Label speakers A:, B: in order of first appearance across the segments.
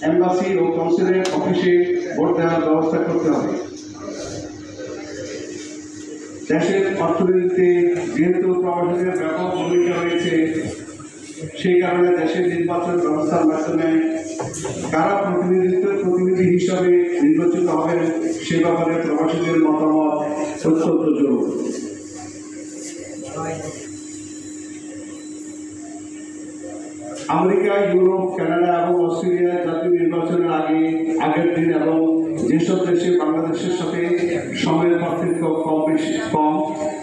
A: Embassy ও consulate অফিসে vote দেওয়ার ব্যবস্থা করতে হবে। দেশের অর্থনীতিতে যেহেতু প্রবাসীদের ব্যাপক ভূমিকা রয়েছে, সেই কারণে দেশের নির্বাচন ব্যবস্থার মাধ্যমে কারা প্রতিনিধি হিসাবে নির্বাচিত হবেন সে ব্যাপারে প্রবাসীদের মতামত অত্যন্ত জরুরি। আমেরিকা, ইউরোপ, কানাডা এবং অস্ট্রেলিয়ায় জাতীয় নির্বাচনের আগের দিন এবং যেসব দেশে বাংলাদেশের সাথে সময়ের পার্থক্য কম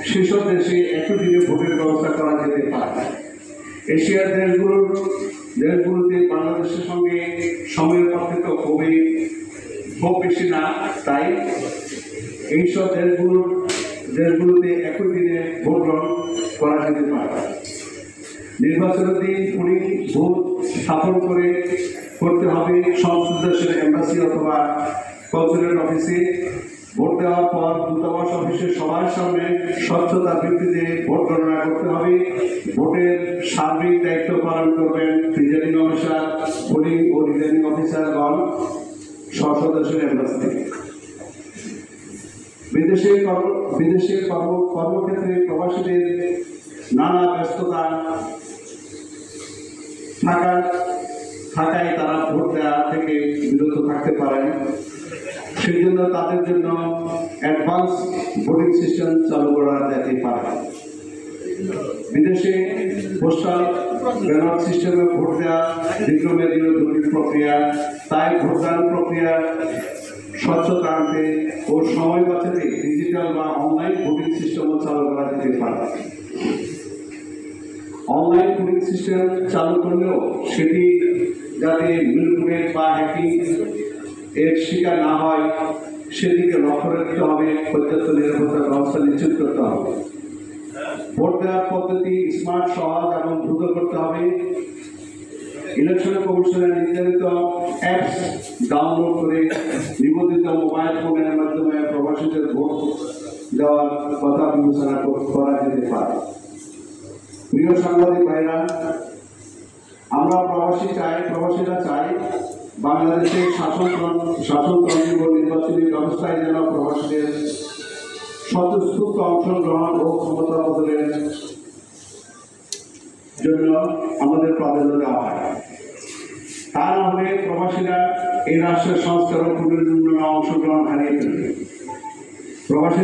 A: সেসব দেশে একই দিনে ভোটের ব্যবস্থা করা যেতে পারে। এশিয়ার দেশগুলোতে বাংলাদেশের সঙ্গে সময়ের পার্থক্য খুব বেশি না, তাই এইসব দেশগুলোতে একই দিনে ভোট গ্রহণ করা যেতে পারে। নির্বাচনের দিন পুলিশ ভোট স্থাপন করতে হবে সংশ্লিষ্ট দেশের এম্বাসি অথবা কনসুলেট অফিসে। ভোট দেওয়ার পর দূতাবাস অফিসে সবার সামনে স্বচ্ছতার ভিত্তিতে ভোট গণনা করতে হবে। ভোটের সার্বিক দায়িত্ব পালন করবেন রিটার্নিং অফিসার, পোলিং ও রিটার্নিং অফিসারগণ সদস্যের এম্বাসি। বিদেশের কর্মক্ষেত্রে প্রবাসীদের নানা ব্যস্ততা থাকায় তারা ভোট দেওয়া থেকে বিরত থাকতে পারেন। সেই জন্য তাদের জন্য অ্যাডভান্স ভোটিং সিস্টেম চালু করা যেতে পারে। বিদেশে পোস্টাল ব্যালট সিস্টেমে ভোট দেওয়া দীর্ঘমেয়াদী জটিল প্রক্রিয়া, তাই ভোটদান প্রক্রিয়া স্বচ্ছতা আনতে ও সময় বাঁচাতে ডিজিটাল বা অনলাইন ভোটিং সিস্টেমও চালু করা যেতে পারে। অনলাইন ভোটিং সিস্টেম চালু করলেও সেটি যাতে ম্যানিপুলেট বা হ্যাকিং এর শিকার না হয় সেদিকে লক্ষ্য রাখতে হবে। পর্যাপ্ত নিরাপত্তার ব্যবস্থা নিশ্চিত করতে হবে। ভোট দেওয়ার পদ্ধতি স্মার্ট, সহজ এবং দ্রুত করতে হবে। ইলেকশন কমিশনের নির্ধারিত অ্যাপস ডাউনলোড করে নিবন্ধিত মোবাইল ফোনের মাধ্যমে প্রবাসীদের ভোট দেওয়ার কথা বিবেচনা করা যেতে পারে। প্রিয় সাংবাদিক ভাইরা, আমরা প্রবাসীরা চাই বাংলাদেশের শাসনতন্ত্র ও নির্বাচনী ব্যবস্থায় যেন প্রবাসীদের স্বতঃস্ফূর্ত অংশগ্রহণ ও ক্ষমতা বদলের জন্য আমাদের প্রাধান্য দেওয়া হয়। তা না হলে প্রবাসীরা এই রাষ্ট্রের সংস্কার ও পুনর্নির্মাণে অংশগ্রহণ হারিয়ে ফেলবে। প্রবাসীরা